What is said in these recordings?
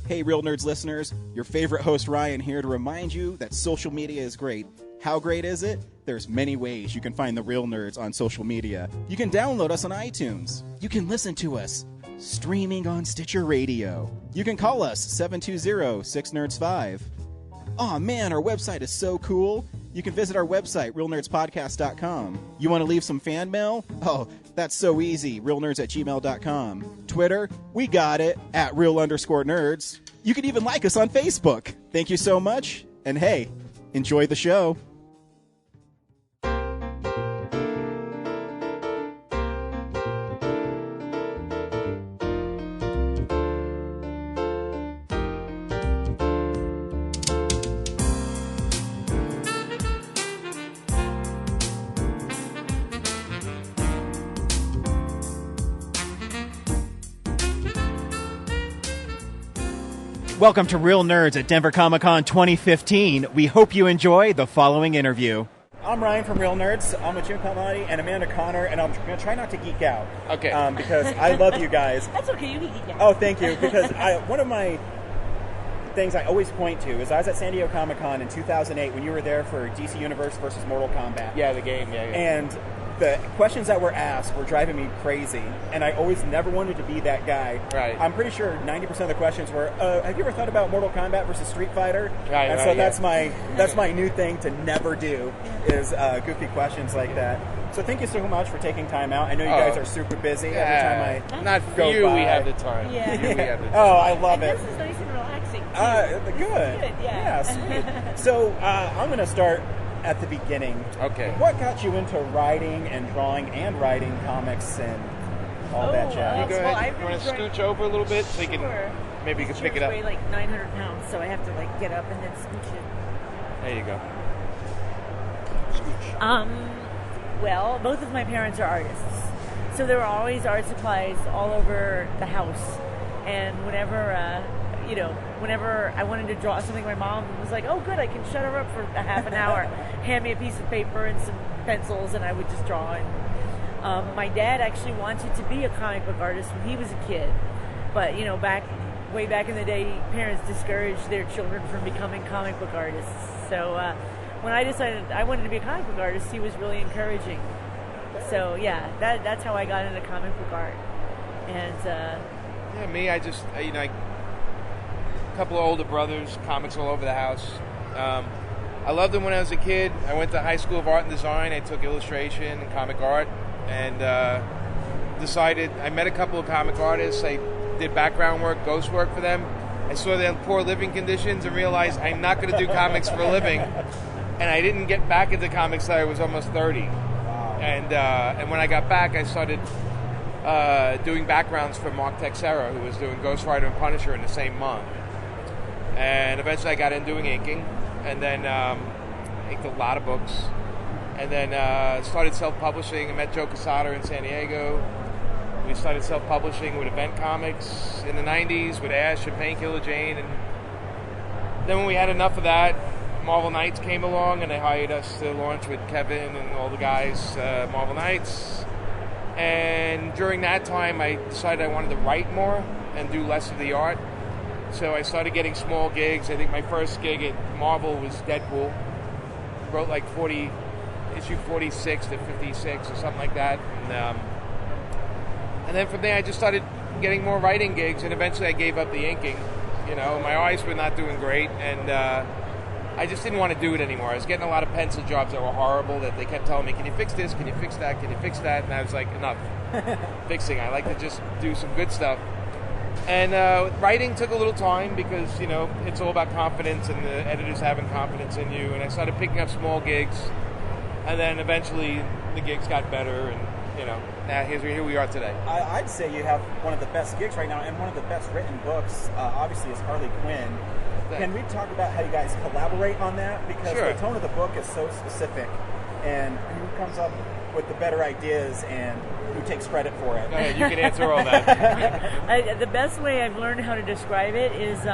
Hey, Real Nerds listeners, your favorite host Ryan here to remind you that social media is great. How great is it? There's many ways you can find the Real Nerds on social media. You can download us on iTunes. You can listen to us streaming on Stitcher Radio. You can call us 720-6nerds5. Aw man, our website is so cool. You can visit our website, realnerdspodcast.com. You want to leave some fan mail? Oh, that's so easy, realnerds@gmail.com. Twitter, we got it, @real_nerds. You can even like us on Facebook. Thank you so much, and hey, enjoy the show. Welcome to Real Nerds at Denver Comic-Con 2015. We hope you enjoy the following interview. I'm Ryan from Real Nerds. I'm with Jim Palmiotti and Amanda Connor, and I'm going to try not to geek out. Okay. Because I love you guys. That's okay, you can geek out. Oh, thank you. Because one of my things I always point to is I was at San Diego Comic-Con in 2008 when you were there for DC Universe versus Mortal Kombat. Yeah, the game, yeah. And the questions that were asked were driving me crazy, and I always never wanted to be that guy. Right. I'm pretty sure 90% of the questions were, have you ever thought about Mortal Kombat versus Street Fighter? Right, and so that's my new thing to never do, is goofy questions like that. So thank you so much for taking time out. I know you guys are super busy. Every time I Not for go you, by. we have the time. Yeah. For you, we have the time. Oh, I love it. This is nice and relaxing, too. Good. Yeah. Sweet. So I'm going to start at the beginning. Okay. What got you into writing and drawing and writing comics and all that jazz? You go Well, ahead. I've You want to been scooch over a little bit so you Sure. can maybe you can These pick it chairs up. weigh like 900 pounds, so I have to like get up and then scooch it. There you go. Well, both of my parents are artists, so there were always art supplies all over the house. And whenever I wanted to draw something, my mom was like, "Oh, good, I can shut her up for a half an hour." Hand me a piece of paper and some pencils, and I would just draw. And my dad actually wanted to be a comic book artist when he was a kid, but way back in the day, parents discouraged their children from becoming comic book artists. So when I decided I wanted to be a comic book artist, he was really encouraging. So yeah, that's how I got into comic book art. And Me, I just a couple of older brothers, comics all over the house. I loved them when I was a kid. I went to High School of Art and Design. I took illustration and comic art, and decided I met a couple of comic artists. I did background work, ghost work for them. I saw their poor living conditions and realized I'm not going to do comics for a living. And I didn't get back into comics until I was almost 30. And when I got back, I started doing backgrounds for Mark Texera, who was doing Ghost Rider and Punisher in the same month. And eventually I got in doing inking, and then inked a lot of books. And then started self-publishing. I met Joe Quesada in San Diego. We started self-publishing with Event Comics in the 90s with Ash and Painkiller Jane. And then when we had enough of that, Marvel Knights came along, and they hired us to launch with Kevin and all the guys, Marvel Knights. And during that time, I decided I wanted to write more and do less of the art. So I started getting small gigs. I think my first gig at Marvel was Deadpool. Wrote like issue 46 to 56 or something like that. And then from there, I just started getting more writing gigs, and eventually I gave up the inking. My eyes were not doing great, and I just didn't want to do it anymore. I was getting a lot of pencil jobs that were horrible, that they kept telling me, can you fix this, can you fix that, can you fix that? And I was like, enough fixing. I like to just do some good stuff. And writing took a little time because, it's all about confidence and the editors having confidence in you. And I started picking up small gigs, and then eventually the gigs got better, and, now here we are today. I'd say you have one of the best gigs right now, and one of the best written books, obviously, is Harley Quinn. Can we talk about how you guys collaborate on that? Because Sure. the tone of the book is so specific, and who comes up with the better ideas and who takes credit for it? Go ahead, you can answer all that. the best way I've learned how to describe it is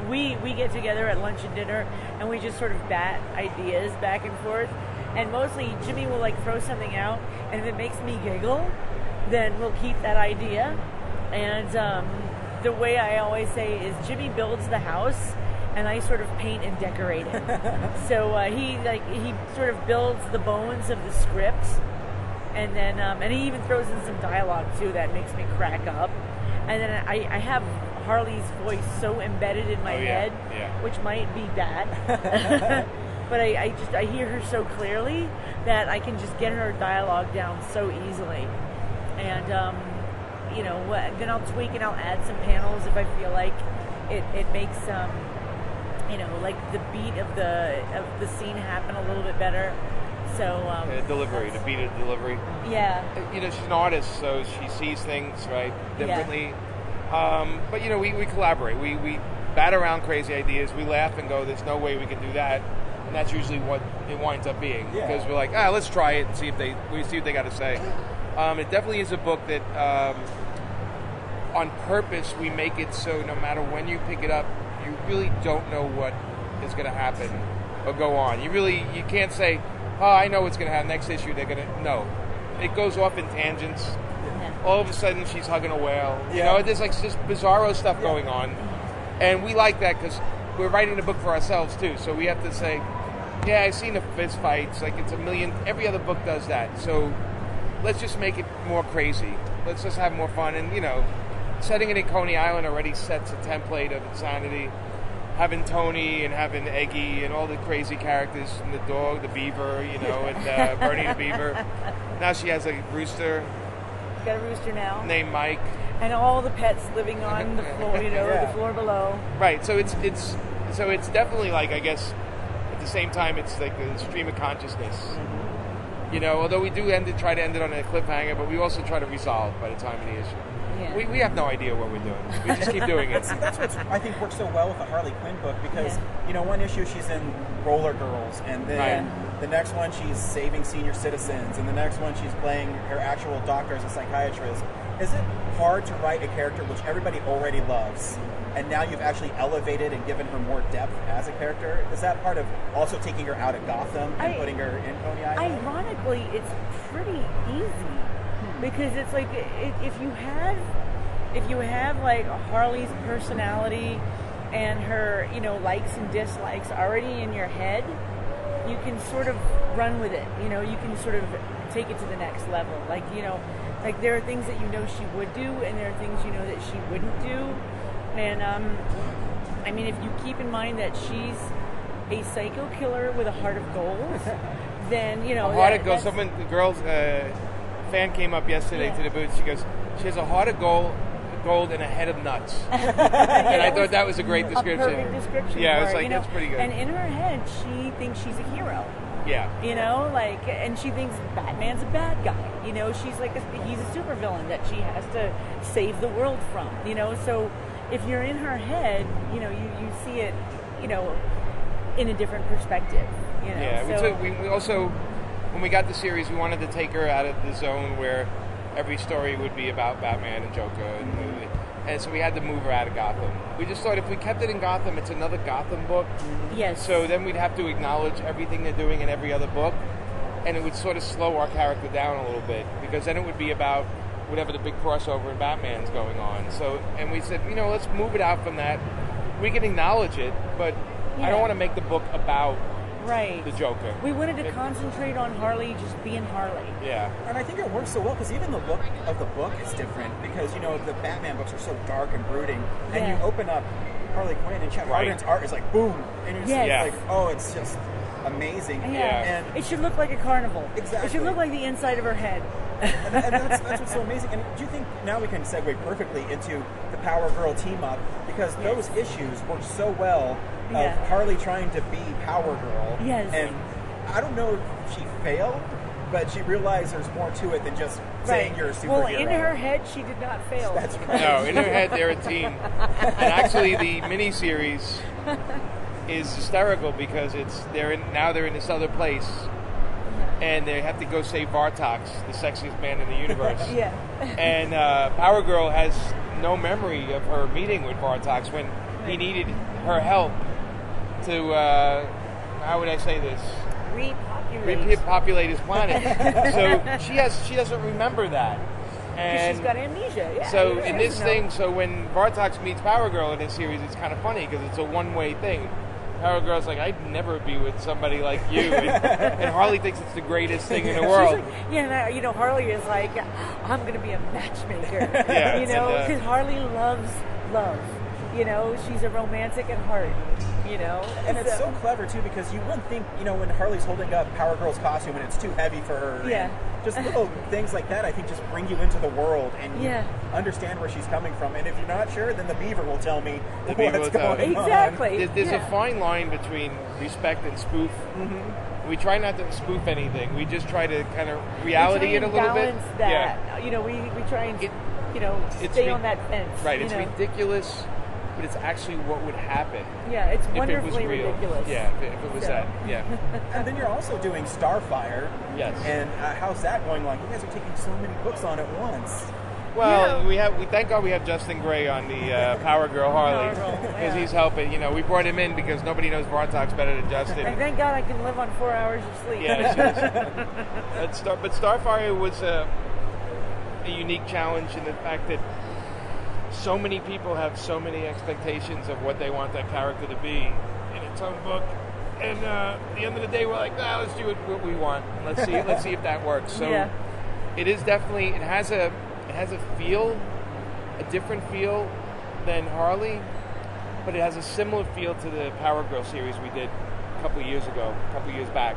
we get together at lunch and dinner, and we just sort of bat ideas back and forth. And mostly Jimmy will throw something out, and if it makes me giggle, then we'll keep that idea. And the way I always say is Jimmy builds the house, and I sort of paint and decorate it. So he sort of builds the bones of the script, and then and he even throws in some dialogue too that makes me crack up. And then I have Harley's voice so embedded in my head, which might be bad. But I hear her so clearly that I can just get her dialogue down so easily. And then I'll tweak and I'll add some panels if I feel like it makes like the beat of the scene happen a little bit better. So delivery, the beat of the delivery. Yeah. She's an artist, so she sees things differently. Yeah. But we collaborate. We bat around crazy ideas. We laugh and go, "There's no way we can do that," and that's usually what it winds up being. Yeah. Because we're like, let's try it and see what they got to say. It definitely is a book that, on purpose, we make it so no matter when you pick it up, you really don't know what is going to happen or go on. You can't say, I know what's going to happen next issue. They're going to no. It goes off in tangents. Yeah. All of a sudden, she's hugging a whale. Yeah. There's like just bizarro stuff going on, and we like that because we're writing the book for ourselves too. So we have to say, I've seen the fist fights. Like it's a million. Every other book does that. So let's just make it more crazy. Let's just have more fun. And setting it in Coney Island already sets a template of insanity. Having Tony and having Eggy and all the crazy characters, and the dog, the beaver, and Bernie the beaver. Now she has a rooster. She's got a rooster now. Named Mike. And all the pets living on the floor, the floor below. Right. So it's definitely like, I guess, at the same time, it's like a stream of consciousness. Mm-hmm. Although we do try to end it on a cliffhanger, but we also try to resolve by the time of the issue. Yeah. We have no idea what we're doing. We just keep doing it. See, that's what I think works so well with the Harley Quinn book because, one issue she's in Roller Girls, and then the next one she's saving senior citizens, and the next one she's playing her actual doctor as a psychiatrist. Is it hard to write a character which everybody already loves, and now you've actually elevated and given her more depth as a character? Is that part of also taking her out of Gotham and putting her in Coney Island? Ironically, it's pretty easy. Because it's like if you have like Harley's personality and her likes and dislikes already in your head, you can sort of run with it. You can sort of take it to the next level. Like there are things that she would do, and there are things that she wouldn't do. And if you keep in mind that she's a psycho killer with a heart of gold, then a heart of gold. The girls. Fan came up yesterday to the booth. She goes, she has a heart of gold and a head of nuts. And I thought that was a great description. A perfect description. Yeah, I was like, that's pretty good. And in her head, she thinks she's a hero. Yeah. And she thinks Batman's a bad guy. She's like he's a supervillain that she has to save the world from. So if you're in her head, you see it, in a different perspective. Yeah. So, we also. When we got the series, we wanted to take her out of the zone where every story would be about Batman and Joker, and so we had to move her out of Gotham. We just thought if we kept it in Gotham, it's another Gotham book. Yes. So then we'd have to acknowledge everything they're doing in every other book, and it would sort of slow our character down a little bit, because then it would be about whatever the big crossover in Batman's going on. So, and we said, let's move it out from that. We can acknowledge it, but I don't want to make the book about the Joker. We wanted to concentrate on Harley just being Harley. Yeah. And I think it works so well because even the look of the book is different because, the Batman books are so dark and brooding. And you open up Harley Quinn and Chet Harden's art is like, boom. And you're just like, it's just amazing. And it should look like a carnival. Exactly. It should look like the inside of her head. and that's what's so amazing. And do you think now we can segue perfectly into the Power Girl team up because those issues work so well of Harley trying to be Power Girl. Yes. And I don't know if she failed, but she realized there's more to it than just saying you're a superhero. Well, in her head, she did not fail. That's right. No, in her head, they're a team. And actually, the miniseries is hysterical because they're in this other place. And they have to go save Bartox, the sexiest man in the universe. And Power Girl has no memory of her meeting with Bartox when he needed her help to, how would I say this? Repopulate Repopulate his planet. So she doesn't remember that. She's got amnesia. Yeah. So in this thing, so when Bartox meets Power Girl in this series, it's kind of funny because it's a one-way thing. Power Girl's like, I'd never be with somebody like you, and Harley thinks it's the greatest thing in the world. Like, you know, Harley is like, I'm going to be a matchmaker. Yeah, you know, because Harley loves love. You know, she's a romantic at heart. You know, and it's so clever too because you wouldn't think, you know, when Harley's holding up Power Girl's costume and it's too heavy for her. Yeah. Just little things like that, I think, just bring you into the world and you understand where she's coming from. And if you're not sure, then the Beaver will tell me what's going on. Exactly. There's a fine line between respect and spoof. Mm-hmm. We try not to spoof anything. We just try to kind of reality it a little bit. That. Yeah. You know, we try and stay on that fence. Right. It's ridiculous, but it's actually what would happen. Yeah, it's if wonderfully it was real. ridiculous. Yeah, if it was that. Yeah. And then you're also doing Starfire. Yes. And how's that going along? You guys are taking so many books on at once. Well, we thank God we have Justin Gray on the Power Girl Harley because he's helping. You know, we brought him in because nobody knows Bartox better than Justin. And thank God I can live on 4 hours of sleep. Yeah, but Starfire was a unique challenge in the fact that so many people have so many expectations of what they want that character to be in its own book, and at the end of the day, we're like, let's do what we want. Let's see if that works. So it is definitely it has a feel, a different feel than Harley, but it has a similar feel to the Power Girl series we did a couple years back.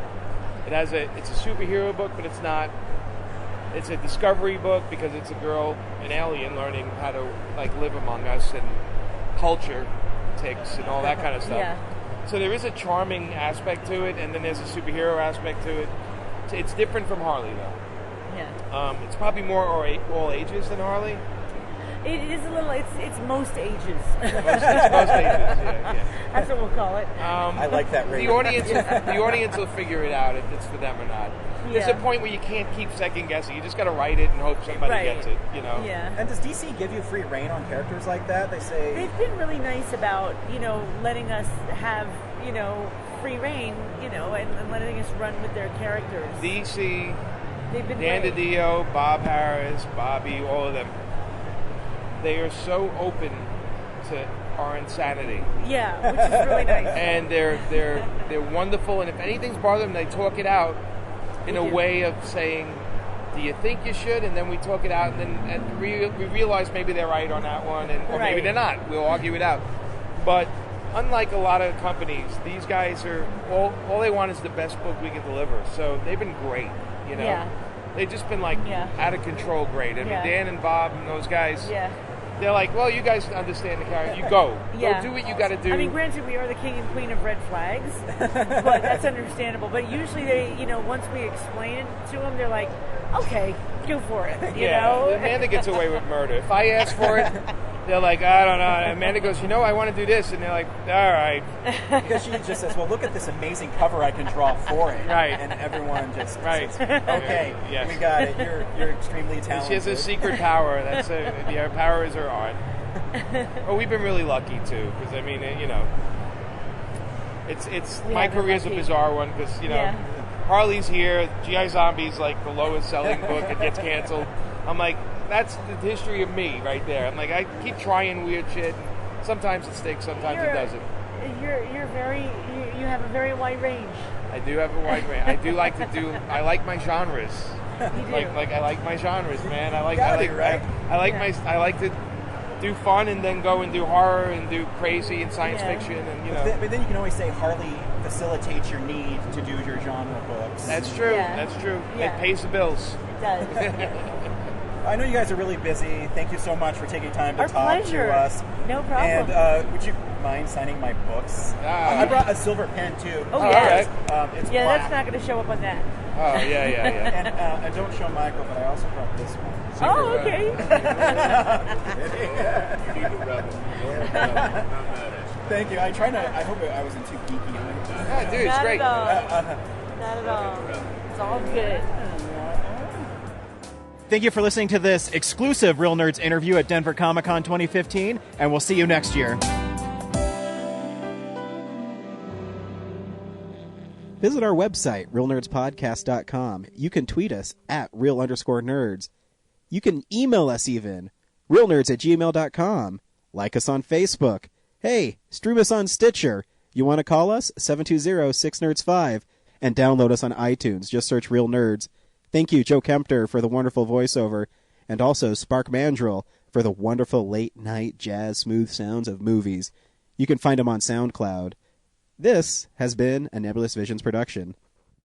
It's a superhero book, but it's not. It's a discovery book because it's a girl, an alien, learning how to live among us and culture ticks and all that kind of stuff. Yeah. So there is a charming aspect to it, and then there's a superhero aspect to it. It's different from Harley, though. Yeah. It's probably more all ages than Harley. It is a little. It's most ages. Most ages. Yeah. That's what we'll call it. I like that rating. The audience will figure it out if it's for them or not. There's a point where you can't keep second guessing. You just got to write it and hope somebody gets it. You know. Yeah. And does DC give you free reign on characters like that? They say they've been really nice about letting us have free reign and letting us run with their characters. DC, they've been Dan great. DiDio, Bob Harris, Bobby, all of them. They are so open to our insanity. Yeah, which is really nice. And they're wonderful. And if anything's bothering them, they talk it out in a way of saying, "Do you think you should?" And then we talk it out, and we realize maybe they're right on that one, or maybe they're not. We'll argue it out. But unlike a lot of companies, these guys are all they want is the best book we can deliver. So they've been great. Yeah. They've just been out of control great. I mean, Dan and Bob and those guys. Yeah. They're like, well, you guys understand the character. You go do what you got to do. I mean, granted, we are the king and queen of red flags, but that's understandable. But usually, they, once we explain it to them, they're like, okay, go for it. You know? Amanda gets away with murder. If I ask for it, they're like, I don't know. And Amanda goes, I want to do this, and they're like, all right. Because she just says, well, look at this amazing cover I can draw for it. Right. And everyone just says, Right. okay, we got it. You're extremely talented. She has a secret power. That's her power is her art. Well, we've been really lucky too, because I mean, it's my career's a bizarre one because Harley's here, GI Zombie's like the lowest selling book, it gets canceled. I'm like, that's the history of me right there. I'm like, I keep trying weird shit. Sometimes it sticks, sometimes it doesn't. You have a very wide range. I do have a wide range. I like my genres. You do. I like my genres, man. I like to do fun and then go and do horror and do crazy and science fiction and But then you can always say Harley facilitates your need to do your genre books. That's true. Yeah. That's true. Yeah. It pays the bills. It does. I know you guys are really busy. Thank you so much for taking time to Our talk pleasure. to us. No problem. And would you mind signing my books? I brought a silver pen too. Oh, yes. It's Yeah, black. that's not going to show up on that. Oh, yeah. And I don't show Michael, but I also brought this one. Oh, okay. Thank you. I hope I wasn't too geeky. Yeah, dude, it's Not great. at all. Not at all. It's all good. Thank you for listening to this exclusive Real Nerds interview at Denver Comic Con 2015, and we'll see you next year. Visit our website, realnerdspodcast.com. You can tweet us at real_nerds. You can email us even, realnerds@gmail.com. Like us on Facebook. Hey, stream us on Stitcher. You want to call us? 720-6nerds5. And download us on iTunes. Just search Real Nerds. Thank you, Joe Kempter, for the wonderful voiceover. And also Spark Mandrill for the wonderful late-night jazz smooth sounds of movies. You can find him on SoundCloud. This has been a Nebulous Visions production.